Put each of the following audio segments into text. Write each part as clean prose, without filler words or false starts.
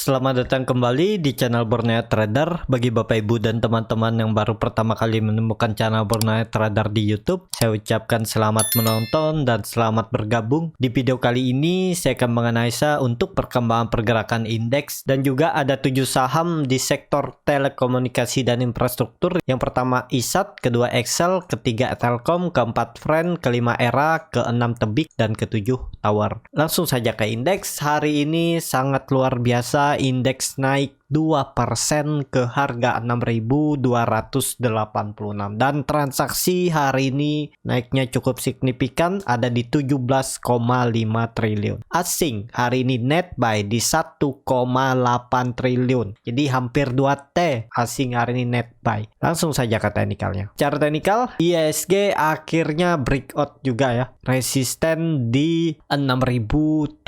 Selamat datang kembali di channel Borneo Trader. Bagi Bapak Ibu dan teman-teman yang baru pertama kali menemukan channel Borneo Trader di YouTube, saya ucapkan selamat menonton dan selamat bergabung. Di video kali ini saya akan menganalisa untuk perkembangan pergerakan indeks dan juga ada 7 saham di sektor telekomunikasi dan infrastruktur. Yang pertama ISAT, kedua Excel, ketiga Telkom, keempat Friend, kelima Era, keenam Tebik, dan ketujuh Tower. Langsung saja ke indeks. Hari ini sangat luar biasa, indeks naik 2% ke harga 6.286 dan transaksi hari ini naiknya cukup signifikan, ada di 17,5 triliun. Asing hari ini net buy di 1,8 triliun. Jadi hampir 2T asing hari ini net buy. Langsung saja ke teknikalnya. Cara teknikal, IHSG akhirnya breakout juga ya. Resisten di 6.200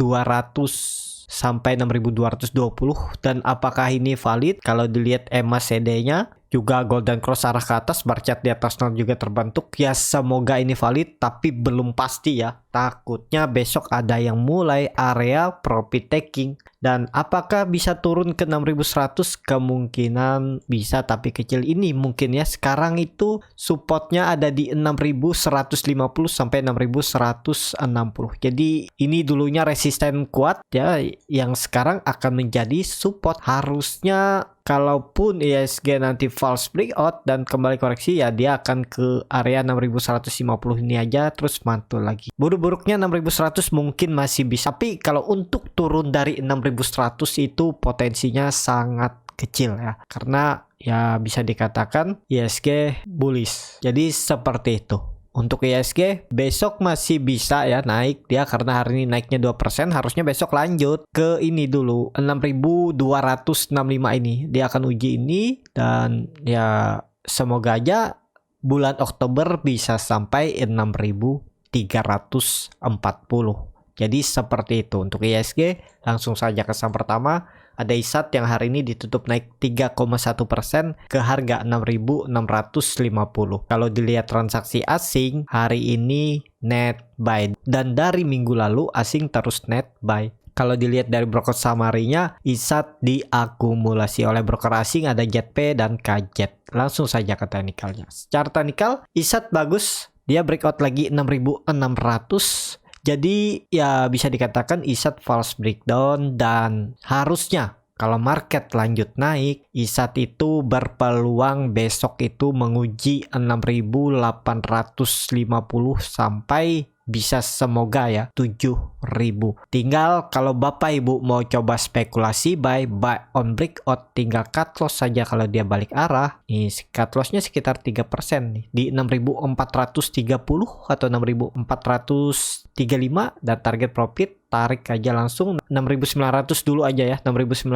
sampai 6.220, dan apakah ini valid? Kalau dilihat EMA CD-nya juga golden cross arah ke atas, bar chart di atas nol juga terbentuk ya. Semoga ini valid, tapi belum pasti ya. Takutnya besok ada yang mulai area profit taking. Dan apakah bisa turun ke 6.100? Kemungkinan bisa, tapi kecil. Ini mungkin ya. Sekarang itu supportnya ada di 6.150 sampai 6.160. Jadi ini dulunya resisten kuat ya, yang sekarang akan menjadi support. Harusnya kalaupun IHSG nanti false breakout dan kembali koreksi ya, dia akan ke area 6.150 ini aja terus mantul lagi. Buruk-buruknya 6.100 mungkin masih bisa, tapi kalau untuk turun dari 6.100 itu potensinya sangat kecil ya, karena ya bisa dikatakan IHSG bullish. Jadi seperti itu. Untuk IHSG besok masih bisa ya naik dia, karena hari ini naiknya 2%, harusnya besok lanjut ke ini dulu 6.265 ini. Dia akan uji ini dan ya semoga aja bulan Oktober bisa sampai 6.340. Jadi seperti itu untuk IHSG. Langsung saja ke saham pertama. Ada ISAT yang hari ini ditutup naik 3,1% ke harga 6.650. Kalau dilihat transaksi asing hari ini net buy, dan dari minggu lalu asing terus net buy. Kalau dilihat dari broker summary-nya, ISAT diakumulasi oleh broker asing ada JP dan KJ. Langsung saja ke teknikalnya. Secara teknikal ISAT bagus, dia breakout lagi 6.600. Jadi ya bisa dikatakan ISAT false breakdown, dan harusnya kalau market lanjut naik, ISAT itu berpeluang besok itu menguji 6.850 sampai bisa semoga ya 7.000. Tinggal kalau Bapak Ibu mau coba spekulasi buy on breakout, tinggal cut loss saja kalau dia balik arah. Nih cut lossnya sekitar 3% nih di 6.430 atau 6.435, dan target profit tarik aja langsung 6.900 dulu aja ya, 6.900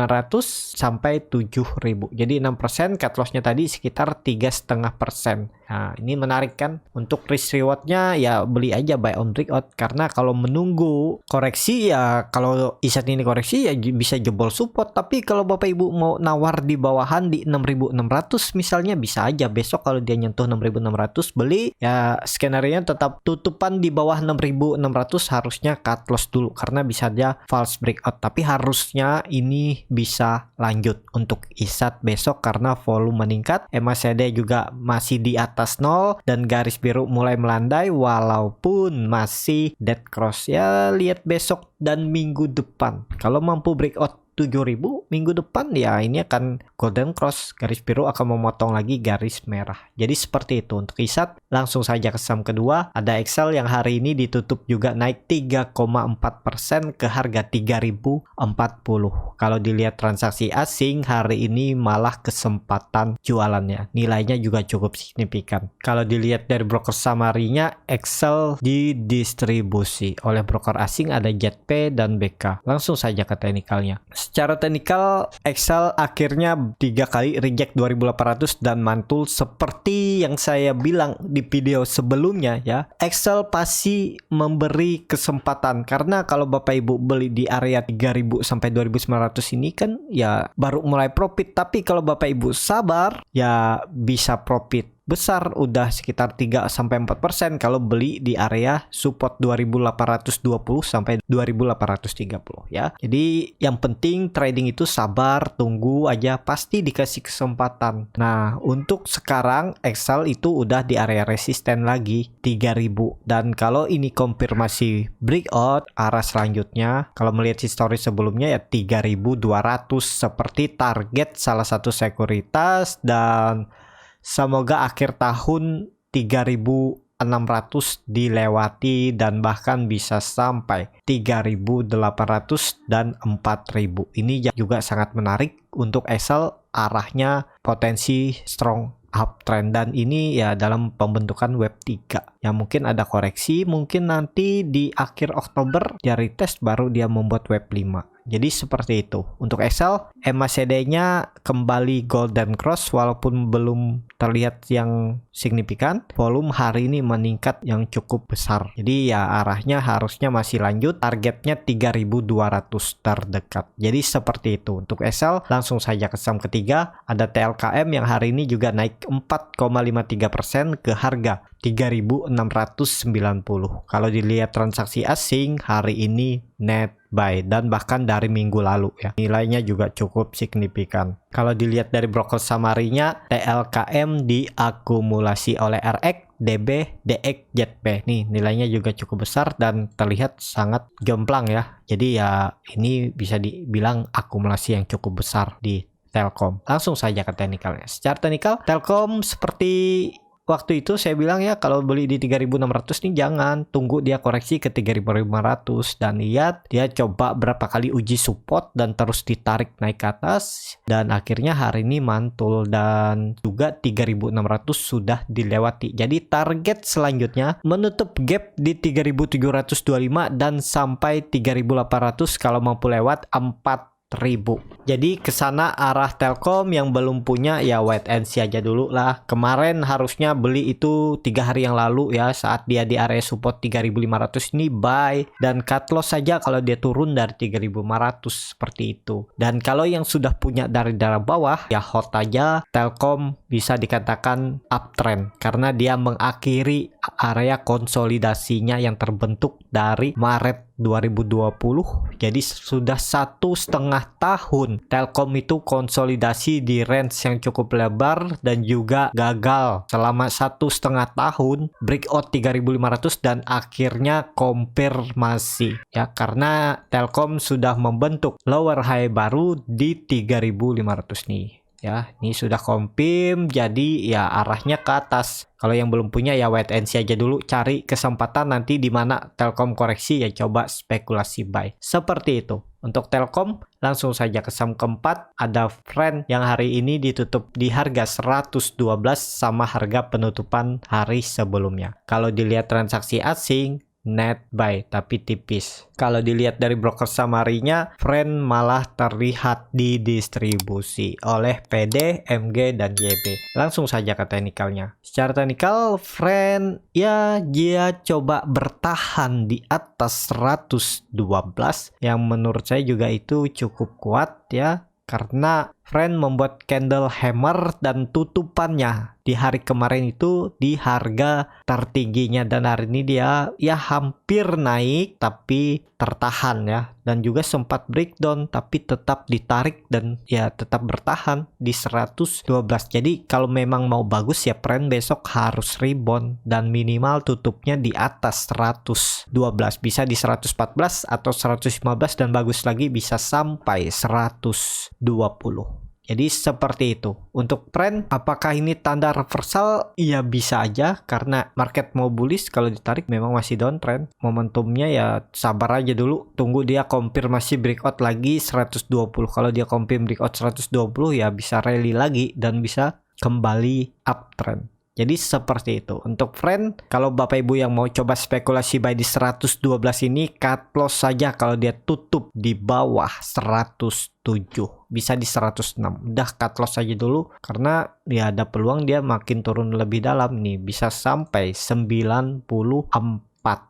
sampai 7.000. Jadi 6%, cut lossnya tadi sekitar 3,5%. Nah ini menarik kan. Untuk risk rewardnya ya beli aja buy on breakout, karena kalau menunggu koreksi ya, kalau ISAT ini koreksi ya bisa jebol support. Tapi kalau Bapak Ibu mau nawar di bawahan di 6.600 misalnya, bisa aja besok kalau dia nyentuh 6.600 beli ya. Skenario tetap tutupan di bawah 6.600, harusnya cut loss dulu karena bisa aja false breakout. Tapi harusnya ini bisa lanjut untuk ISAT besok karena volume meningkat, MACD juga masih di atas nol, dan garis biru mulai melandai walaupun masih dead cross ya. Lihat besok dan minggu depan, kalau mampu breakout 7.000 minggu depan ya ini akan golden cross, garis biru akan memotong lagi garis merah. Jadi seperti itu untuk ISAT. Langsung saja ke saham kedua, ada Excel yang hari ini ditutup juga naik 3,4% ke harga 3.040. Kalau dilihat transaksi asing hari ini malah kesempatan jualannya, nilainya juga cukup signifikan. Kalau dilihat dari broker summary-nya, Excel didistribusi oleh broker asing ada JP dan BK. Langsung saja ke teknikalnya. Secara teknikal Excel akhirnya 3 kali reject 2.800 dan mantul seperti yang saya bilang di video sebelumnya ya. Excel pasti memberi kesempatan, karena kalau Bapak Ibu beli di area 3.000 sampai 2.900 ini kan ya baru mulai profit. Tapi kalau Bapak Ibu sabar ya bisa profit besar, udah sekitar 3-4% kalau beli di area support 2820 sampai 2830 ya. Jadi yang penting trading itu sabar, tunggu aja, pasti dikasih kesempatan. Nah, untuk sekarang Excel itu udah di area resisten lagi 3000, dan kalau ini konfirmasi breakout, arah selanjutnya kalau melihat histori sebelumnya ya 3200 seperti target salah satu sekuritas, dan semoga akhir tahun 3600 dilewati dan bahkan bisa sampai 3800 dan 4000. Ini juga sangat menarik untuk Excel, arahnya potensi strong uptrend, dan ini ya dalam pembentukan web 3 ya, mungkin ada koreksi, mungkin nanti di akhir Oktober dia retest baru dia membuat web 5. Jadi seperti itu untuk Excel. MACD-nya kembali golden cross walaupun belum terlihat yang signifikan. Volume hari ini meningkat yang cukup besar. Jadi ya arahnya harusnya masih lanjut. Targetnya 3200 terdekat. Jadi seperti itu untuk Excel. Langsung saja ke saham ketiga, ada TLKM yang hari ini juga naik 4,53% ke harga 3690. Kalau dilihat transaksi asing hari ini net buy, dan bahkan dari minggu lalu ya, nilainya juga cukup signifikan. Kalau dilihat dari broker summary-nya, TLKM diakumulasi oleh RX, DB, DX, ZP. Nih nilainya juga cukup besar dan terlihat sangat jomplang ya. Jadi ya ini bisa dibilang akumulasi yang cukup besar di Telkom. Langsung saja ke teknikalnya. Secara teknikal, Telkom seperti waktu itu saya bilang ya, kalau beli di 3600 nih jangan, tunggu dia koreksi ke 3500, dan lihat dia coba berapa kali uji support dan terus ditarik naik ke atas, dan akhirnya hari ini mantul, dan juga 3600 sudah dilewati. Jadi target selanjutnya menutup gap di 3725 dan sampai 3800 kalau mampu lewat 4000. Jadi kesana arah Telkom. Yang belum punya ya wait and see aja dulu lah. Kemarin harusnya beli itu 3 hari yang lalu ya, saat dia di area support 3500 ini buy, dan cut loss saja kalau dia turun dari 3500 seperti itu. Dan kalau yang sudah punya dari darah bawah ya hold aja. Telkom bisa dikatakan uptrend karena dia mengakhiri area konsolidasinya yang terbentuk dari Maret 2020. Jadi sudah 1,5 tahun Telkom itu konsolidasi di range yang cukup lebar dan juga gagal selama 1,5 tahun breakout 3500 dan akhirnya konfirmasi ya, karena Telkom sudah membentuk lower high baru di 3500 nih ya. Ini sudah confirm, jadi ya arahnya ke atas. Kalau yang belum punya ya wait and see aja dulu, cari kesempatan nanti di mana Telkom koreksi ya coba spekulasi buy. Seperti itu. Untuk Telkom, langsung saja ke saham keempat, ada Friend yang hari ini ditutup di harga 112 sama harga penutupan hari sebelumnya. Kalau dilihat transaksi asing, net buy tapi tipis. Kalau dilihat dari broker summary-nya, Friend malah terlihat didistribusi oleh PD, MG, dan YB. Langsung saja ke teknikalnya. Secara teknikal, Friend ya dia coba bertahan di atas 112 yang menurut saya juga itu cukup kuat ya, karena Friend membuat candle hammer dan tutupannya di hari kemarin itu di harga tertingginya, dan hari ini dia ya hampir naik tapi tertahan ya, dan juga sempat breakdown tapi tetap ditarik dan ya tetap bertahan di 112. Jadi kalau memang mau bagus ya Friend besok harus rebound dan minimal tutupnya di atas 112, bisa di 114 atau 115, dan bagus lagi bisa sampai 120. Jadi seperti itu. Untuk Friend, apakah ini tanda reversal? Ya bisa aja, karena market mau bullish, kalau ditarik memang masih downtrend. Momentumnya ya sabar aja dulu, tunggu dia konfirmasi breakout lagi 120. Kalau dia confirm breakout 120 ya bisa rally lagi dan bisa kembali uptrend. Jadi seperti itu. Untuk Friend, kalau Bapak Ibu yang mau coba spekulasi buy di 112 ini, cut loss saja kalau dia tutup di bawah 107. Bisa di 106. Udah cut loss aja dulu, karena ya ada peluang dia makin turun lebih dalam nih. Bisa sampai 94.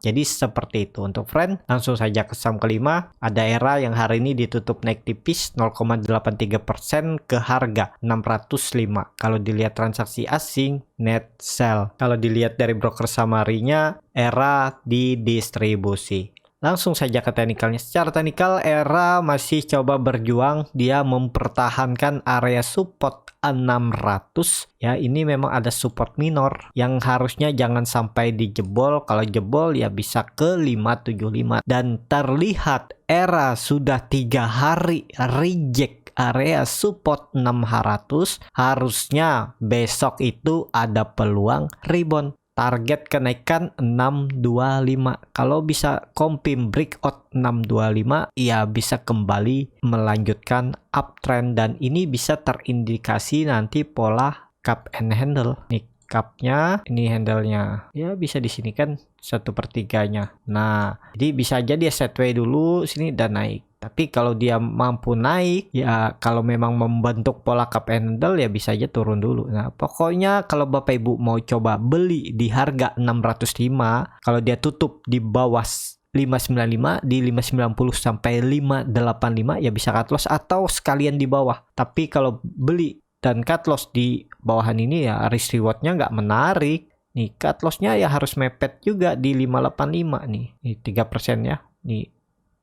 Jadi seperti itu untuk friend. Langsung saja ke saham kelima. Ada ERA yang hari ini ditutup naik tipis 0,83% ke harga 605. Kalau dilihat transaksi asing, net sell. Kalau dilihat dari broker summary-nya, ERA didistribusi. Langsung saja ke teknikalnya. Secara teknikal, ERA masih coba berjuang. Dia mempertahankan area support 600. Ya, ini memang ada support minor yang harusnya jangan sampai dijebol. Kalau jebol ya bisa ke 575. Dan terlihat ERA sudah 3 hari reject area support 600. Harusnya besok itu ada peluang rebound. Target kenaikan 625. Kalau bisa confirm breakout 625, ya bisa kembali melanjutkan uptrend dan ini bisa terindikasi nanti pola cup and handle. Nih cupnya, ini handle-nya. Ya bisa di sini kan 1/3-nya. Nah, jadi bisa aja dia setway dulu sini dan naik. Tapi kalau dia mampu naik, ya kalau memang membentuk pola cup and handle ya bisa aja turun dulu. Nah, pokoknya kalau Bapak Ibu mau coba beli di harga 605, kalau dia tutup di bawah 595 di 590 sampai 585 ya bisa cut loss atau sekalian di bawah. Tapi kalau beli dan cut loss di bawahan ini ya risk rewardnya nggak menarik. Nih cut lossnya ya harus mepet juga di 585 nih. Ini 3% ya. Nih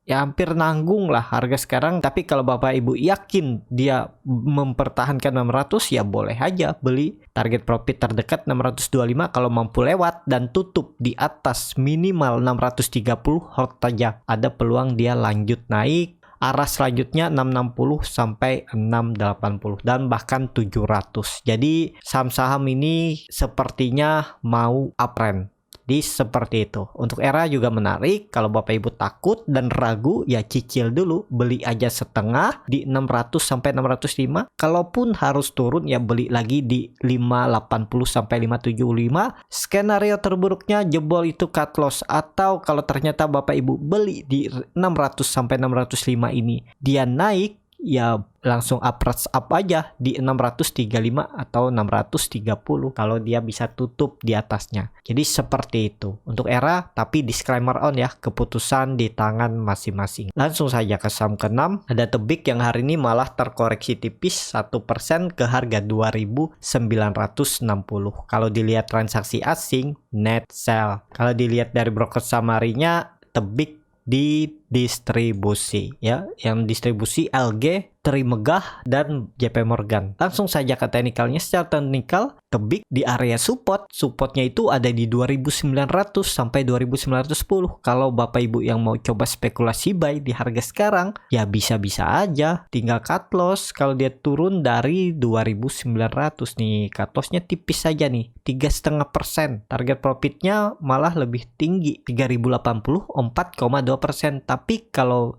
ya hampir nanggung lah harga sekarang. Tapi kalau Bapak Ibu yakin dia mempertahankan 600 ya boleh aja beli. Target profit terdekat 625 kalau mampu lewat dan tutup di atas minimal 630 hold aja. Ada peluang dia lanjut naik. Arah selanjutnya 660 sampai 680 dan bahkan 700. Jadi saham-saham ini sepertinya mau uptrend. Jadi seperti itu. Untuk ERA juga menarik. Kalau Bapak Ibu takut dan ragu ya cicil dulu. Beli aja setengah di 600 sampai 605. Kalaupun harus turun ya beli lagi di 580 sampai 575. Skenario terburuknya jebol itu cut loss. Atau kalau ternyata Bapak Ibu beli di 600 sampai 605 ini dia naik, ya langsung approach up aja di 635 atau 630 kalau dia bisa tutup di atasnya. Jadi seperti itu untuk ERA, tapi disclaimer on ya, keputusan di tangan masing-masing. Langsung saja ke saham ke-6, ada Tebik yang hari ini malah terkoreksi tipis 1% ke harga 2.960. Kalau dilihat transaksi asing, net sell. Kalau dilihat dari broker summary-nya, Tebik di distribusi ya, yang distribusi LG, Trimegah dan JP Morgan. Langsung saja ke teknikalnya. Secara teknikal Tebik di area supportnya itu ada di 2.900 sampai 2.910. Kalau Bapak Ibu yang mau coba spekulasi buy di harga sekarang ya bisa-bisa aja tinggal cut loss. Kalau dia turun dari 2.900 nih, cut lossnya tipis saja nih 3,5%. Target profitnya malah lebih tinggi 3.080, 4,2%. Tapi kalau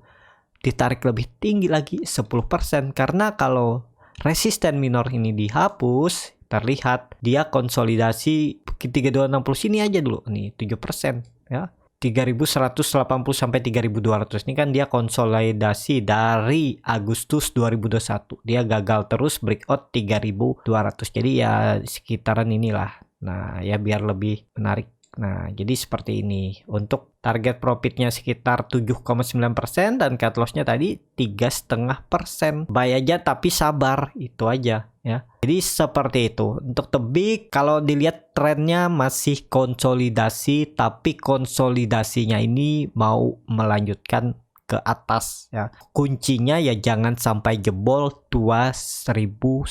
ditarik lebih tinggi lagi 10%, karena kalau resisten minor ini dihapus, terlihat dia konsolidasi 3260 sini aja dulu nih 7% ya. 3180 sampai 3200 ini kan dia konsolidasi dari Agustus 2021. Dia gagal terus breakout 3200. Jadi ya sekitaran inilah. Nah, ya biar lebih menarik. Nah, jadi seperti ini. Untuk target profitnya sekitar 7,9% dan cut lossnya tadi 3,5%. Buy aja tapi sabar, itu aja ya. Jadi seperti itu. Untuk Tebik kalau dilihat trennya masih konsolidasi, tapi konsolidasinya ini mau melanjutkan ke atas ya. Kuncinya ya jangan sampai jebol 2.900.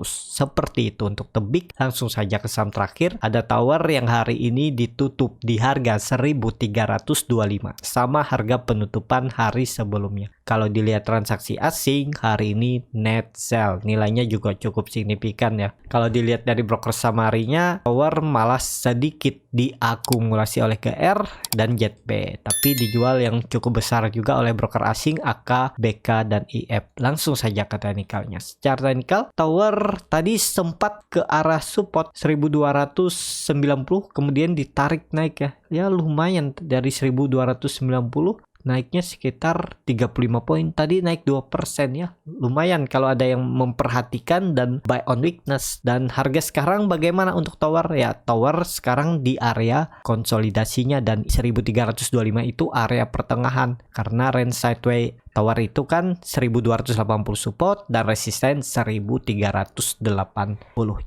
Seperti itu untuk Tebik. Langsung saja ke saham terakhir, ada Tower yang hari ini ditutup di harga 1.325 sama harga penutupan hari sebelumnya. Kalau dilihat transaksi asing hari ini net sell, nilainya juga cukup signifikan ya. Kalau dilihat dari broker summary-nya, Tower malah sedikit diakumulasi oleh GR dan JP, tapi dijual yang cukup besar juga oleh broker asing AK, BK dan IF. Langsung saja ke teknikalnya. Secara teknikal Tower tadi sempat ke arah support 1290, kemudian ditarik naik ya. Ya lumayan dari 1290 naiknya sekitar 35 poin. Tadi naik 2% ya. Lumayan kalau ada yang memperhatikan dan buy on weakness. Dan harga sekarang bagaimana untuk tower? Ya, tower sekarang di area konsolidasinya dan 1325 itu area pertengahan. Karena range sideways tower itu kan 1280 support dan resisten 1380.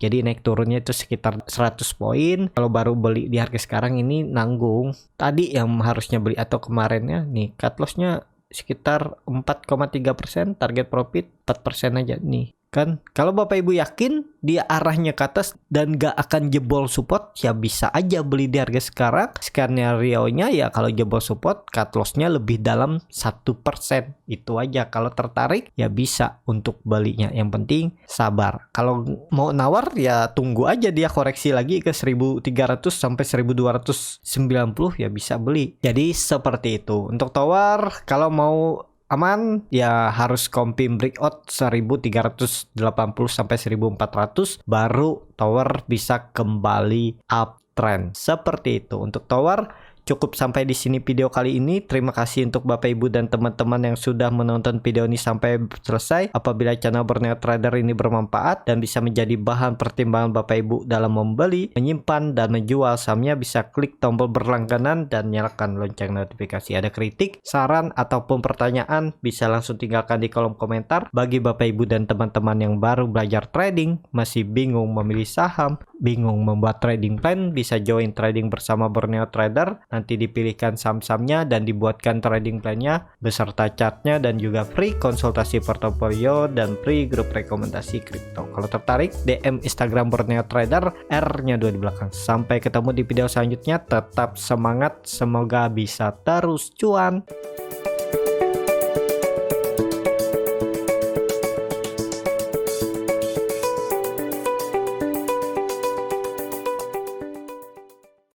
Jadi naik turunnya itu sekitar 100 poin. Kalau baru beli di harga sekarang ini nanggung. Tadi yang harusnya beli atau kemarinnya nih cut lossnya sekitar 4,3%, target profit 4% aja nih. Kan kalau Bapak Ibu yakin dia arahnya ke atas dan gak akan jebol support, ya bisa aja beli di harga sekarang. Skenario-nya ya kalau jebol support cut loss-nya lebih dalam 1%. Itu aja. Kalau tertarik ya bisa untuk belinya. Yang penting sabar. Kalau mau nawar ya tunggu aja dia koreksi lagi ke 1300 sampai 1290 ya bisa beli. Jadi seperti itu. Untuk tower kalau mau aman ya harus comping breakout 1380 sampai 1400 baru tower bisa kembali uptrend. Seperti itu untuk tower. Cukup sampai di sini video kali ini. Terima kasih untuk Bapak Ibu dan teman-teman yang sudah menonton video ini sampai selesai. Apabila channel Borneo Trader ini bermanfaat dan bisa menjadi bahan pertimbangan Bapak Ibu dalam membeli, menyimpan, dan menjual sahamnya, bisa klik tombol berlangganan dan nyalakan lonceng notifikasi. Ada kritik, saran, ataupun pertanyaan bisa langsung tinggalkan di kolom komentar. Bagi Bapak Ibu dan teman-teman yang baru belajar trading, masih bingung memilih saham, bingung membuat trading plan, bisa join trading bersama Borneo Trader. Nanti dipilihkan saham-sahamnya dan dibuatkan trading plan-nya beserta chartnya dan juga free konsultasi portofolio dan free grup rekomendasi kripto. Kalau tertarik, DM Instagram Borneo Trader, R-nya 2 di belakang. Sampai ketemu di video selanjutnya, tetap semangat, semoga bisa terus cuan.